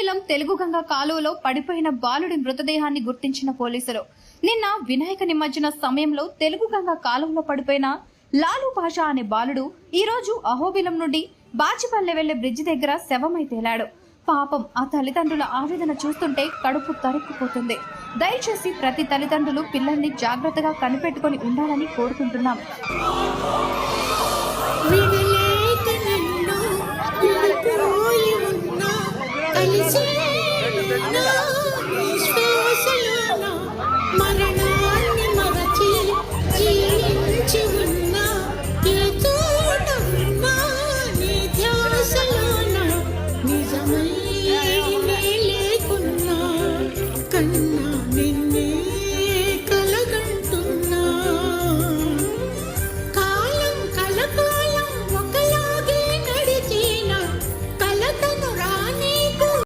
అహోబిలం తెలుగుగంగ కాలువలో పడిపోయిన బాలుడి మృతదేహాన్ని గుర్తించిన పోలీసులు నిన్న వినాయక నిమజ్జన సమయంలో తెలుగుగంగ కాలువలో పడిపోయిన లాలు భాషా అనే బాలుడు ఈ రోజు అహోబిలం నుండి బాచిపల్లె వెళ్లే బ్రిడ్జి దగ్గర శవమై తేలాడు. పాపం ఆ తల్లిదండ్రుల ఆవేదన చూస్తుంటే కడుపు తరుక్కుపోతుంది. దయచేసి ప్రతి తల్లిదండ్రులు పిల్లల్ని జాగ్రత్తగా కనిపెట్టుకుని ఉండాలని కోరుకుంటున్నాం. కలిసి